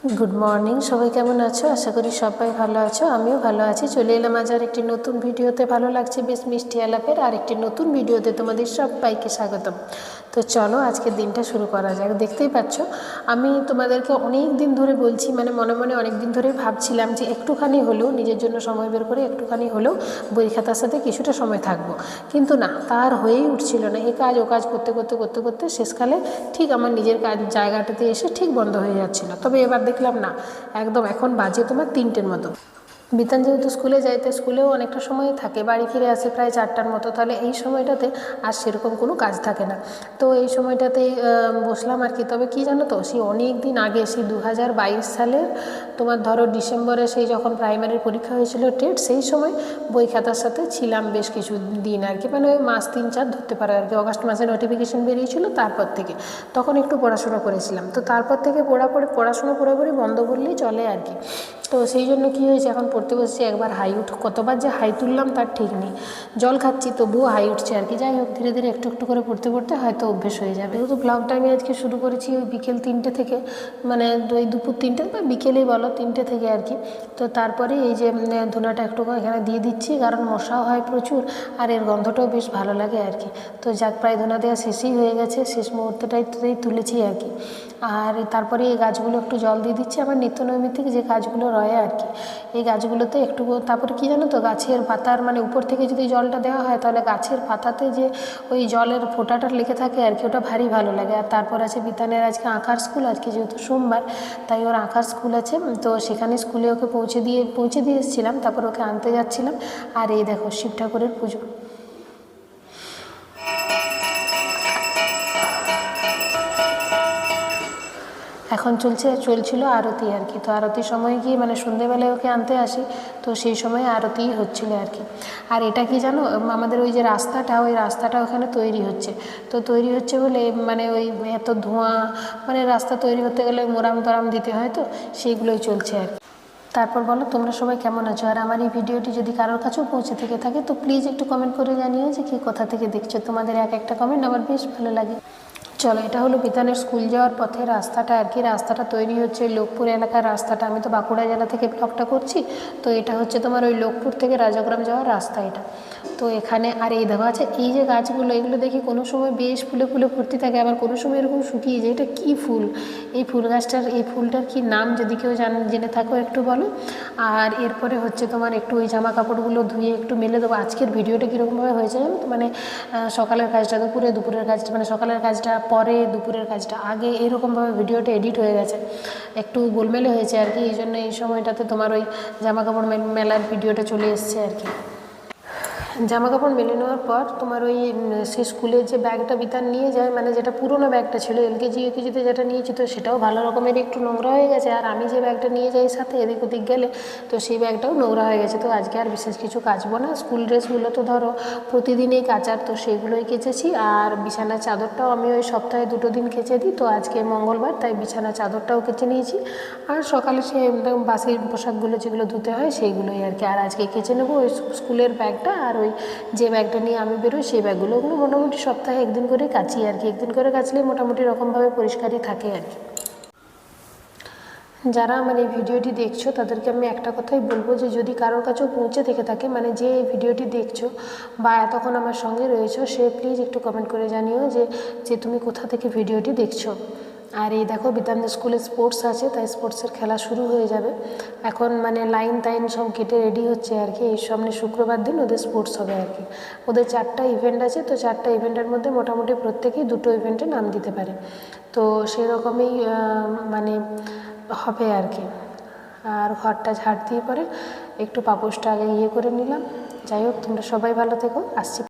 Good morning, সবাই কেমন আছো? আশা করি সবাই ভালো আছো। আমিও ভালো আছি। চলে এলাম আজ আর একটি নতুন ভিডিওতে। ভালো লাগছে বেশ মিষ্টি আলাপের আর একটি নতুন ভিডিওতে তোমাদের সবাইকে স্বাগতম। তো চলো আজকের দিনটা শুরু করা যাক। দেখতেই পাচ্ছ আমি তোমাদেরকে অনেক দিন ধরে বলছি, মানে মনে মনে অনেক দিন ধরে ভাবছিলাম যে একটুখানি হলেও নিজের জন্য সময় বের করে একটুখানি হলেও বই খাতার সাথে কিছুটা সময় থাকবো, কিন্তু না, তার হয়েই উঠছিল না। এ কাজ ও কাজ করতে করতে করতে করতে শেষকালে ঠিক আমার নিজের কাজ জায়গাটাতে এসে ঠিক বন্ধ হয়ে যাচ্ছিল। তবে এবার দেখলাম না, একদম এখন বাজে তোমার 3টের মতো। বিতান যেহেতু স্কুলে যায়, তো স্কুলেও অনেকটা সময় থাকে, বাড়ি ফিরে আসে প্রায় 4টার মতো। তাহলে এই সময়টাতে আর সেরকম কোনো কাজ থাকে না। তো এই সময়টাতেই বসলাম আর কি। তবে কি জানো তো, সেই অনেক দিন আগে, সেই 2022 সালের তোমার ধরো ডিসেম্বরে, সেই যখন প্রাইমারির পরীক্ষা হয়েছিল টেট, সেই সময় বই খাতার সাথে ছিলাম বেশ কিছু দিন আর কি। মানে ওই মাস 3-4 ধরতে পারো আর কি। অগাস্ট মাসে নোটিফিকেশন বেরিয়েছিল, তারপর থেকে তখন একটু পড়াশোনা করেছিলাম। তো তারপর থেকে পড়াশোনা পুরোপুরি বন্ধ করলেই চলে আর কি। তো সেই জন্য কী হয়েছে, এখন পড়তে বসছি, একবার হাই কতবার যে হাই তুললাম তার ঠিক নেই। জল খাচ্ছি তবুও হাই উঠছে আর কি। যাই হোক, ধীরে ধীরে একটু একটু করে পড়তে পড়তে হয়তো অভ্যেস হয়ে যাবে। যেহেতু ব্লগটা আমি আজকে শুরু করেছি ওই বিকেল 3টে থেকে, মানে ওই দুপুর 3টে বা বিকেলেই বলো 3টে থেকে আর কি। তো তারপরে এই যে ধুনাটা একটু এখানে দিয়ে দিচ্ছি, কারণ মশাও হয় প্রচুর আর এর গন্ধটাও বেশ ভালো লাগে আর কি। তো যাক, প্রায় ধুনা দেওয়া শেষই হয়ে গেছে, শেষ মুহূর্তটাই তুলেছি আর কি। আর তারপরে এই গাছগুলো একটু জল দিয়ে দিচ্ছি, আমার নিত্যনৈমিত্তিক যে কাজগুলো রয়ে আর কি। এই গাছগুলোতে একটু, তারপরে কি জানো তো, গাছের পাতার মানে উপর থেকে যদি জলটা দেওয়া হয়, তাহলে গাছের পাতাতে যে ওই জলের ফোঁটাটা লেগে থাকে আর কি, ওটা ভারী ভালো লাগে। আর তারপর আছে বিতানের আজকে আঁকার স্কুল, আজকে যেহেতু সোমবার, তাই ওর আঁকার স্কুল আছে। তো সেখানে স্কুলে ওকে পৌঁছে দিয়ে এসেছিলাম, তারপর ওকে আনতে যাচ্ছিলাম। আর এই দেখো শিব ঠাকুরের পুজো এখন চলছিল আরতি আর কি। তো আরতির সময় গিয়ে, মানে সন্ধেবেলায় ওকে আনতে আসি, তো সেই সময় আরতিই হচ্ছিলো আর কি। আর এটা কি জানো, আমাদের ওই যে রাস্তাটা, ওই রাস্তাটা ওখানে তৈরি হচ্ছে। তো তৈরি হচ্ছে বলে মানে ওই এত ধোঁয়া, মানে রাস্তা তৈরি হতে গেলে মোরাম তোরাম দিতে হয়, তো সেইগুলোই চলছে আর কি। তারপর বলো তোমরা সবাই কেমন আছো? আর আমার এই ভিডিওটি যদি কারোর কাছেও পৌঁছে থেকে থাকে, তো প্লিজ একটু কমেন্ট করে জানিও যে কি কোথা থেকে দেখছো। তোমাদের এক একটা কমেন্ট আমার বেশ ভালো লাগে। চলো, এটা হলো বিতানের স্কুল যাওয়ার পথে রাস্তাটা আর কি। রাস্তাটা তৈরি হচ্ছে লোকপুর এলাকার রাস্তাটা। আমি তো বাঁকুড়া জেলা থেকে ব্লগটা করছি, তো এটা হচ্ছে তোমার ওই লোকপুর থেকে রাজাগ্রাম যাওয়ার রাস্তা এটা। তো এখানে আর এই দেখো আছে এই যে গাছগুলো, এগুলো দেখি কোনো সময় বেশ ফুলে ফুলে ভর্তি থাকে, আবার কোনো সময় এরকম শুকিয়ে যায়। এটা কী ফুল? এই ফুল গাছটার, এই ফুলটার কি নাম যদি কেউ জেনে থাকো একটু বলো। আর এরপরে হচ্ছে তোমার একটু ওই জামা কাপড়গুলো ধুয়ে একটু মেলে দেবো। আজকের ভিডিওটা কীরকমভাবে হয়েছে জানো তো, মানে সকালের কাজটা দুপুরে, দুপুরের কাজটা মানে সকালের কাজটা পরে, দুপুরের কাজটা আগে, এরকমভাবে ভিডিওটা এডিট হয়ে গেছে, একটু গোলমেলে হয়েছে আর কি। এই জন্য এই সময়টাতে তোমার ওই জামা কাপড় মেলার ভিডিওটা চলে এসছে আর কি। জামা কাপড় মেলে নেওয়ার পর তোমার ওই সে স্কুলের যে ব্যাগটা বিতান নিয়ে যায়, মানে যেটা পুরনো ব্যাগটা ছিল এলকেজি ইউকেজিতে যেটা নিয়েছি, তো সেটাও ভালো রকমের একটু নোংরা হয়ে গেছে। আর আমি যে ব্যাগটা নিয়ে যাই সাথে এদিক ওদিক গেলে, তো সেই ব্যাগটাও নোংরা হয়ে গেছে। তো আজকে আর বিশেষ কিছু কাচবো না। স্কুল ড্রেসগুলো তো ধরো প্রতিদিনই কাচার, তো সেগুলোই কেচেছি। আর বিছানার চাদরটাও আমি ওই সপ্তাহে 2 দিন কেচে দিই। তো আজকে মঙ্গলবার, তাই বিছানার চাদরটাও কেচে নিয়েছি। আর সকালে সে বাসির পোশাকগুলো যেগুলো ধুতে হয় সেইগুলোই আর কি। আর আজকে কেচে নেবো ওই স্কুলের ব্যাগটা, আর ওই যে ব্যাগটা নিয়ে আমি বেরোই সেই ব্যাগগুলো। ওগুলো মোটামুটি সপ্তাহে 1 দিন করে কাচি আর কি। 1 দিন করে কাচলে মোটামুটি রকমভাবে পরিষ্কারই থাকে আর কি। যারা আমার এই ভিডিওটি দেখছো তাদেরকে আমি একটা কথাই বলবো, যে যদি কারোর কাছেও পৌঁছে থেকে থাকে, মানে যে এই ভিডিওটি দেখছো বা এতক্ষণ আমার সঙ্গে রয়েছো, সে প্লিজ একটু কমেন্ট করে জানিও যে তুমি কোথা থেকে ভিডিওটি দেখছো। আর এই দেখো বিতানন্দ স্কুলে স্পোর্টস আছে, তাই স্পোর্টসের খেলা শুরু হয়ে যাবে এখন। মানে লাইন টাইন সব কেটে রেডি হচ্ছে আর কি। এই সামনে শুক্রবার দিন ওদের স্পোর্টস হবে আর কি। ওদের 4টা ইভেন্ট আছে, তো 4টা ইভেন্টের মধ্যে মোটামুটি প্রত্যেকেই 2টো ইভেন্টে নাম দিতে পারে। তো সেরকমই মানে হবে আর কি। আর ঘরটা ঝাড় দিয়ে পরে একটু পাপোশটা আগে করে নিলাম। যাই হোক, তোমরা সবাই ভালো থেকো, আসছি।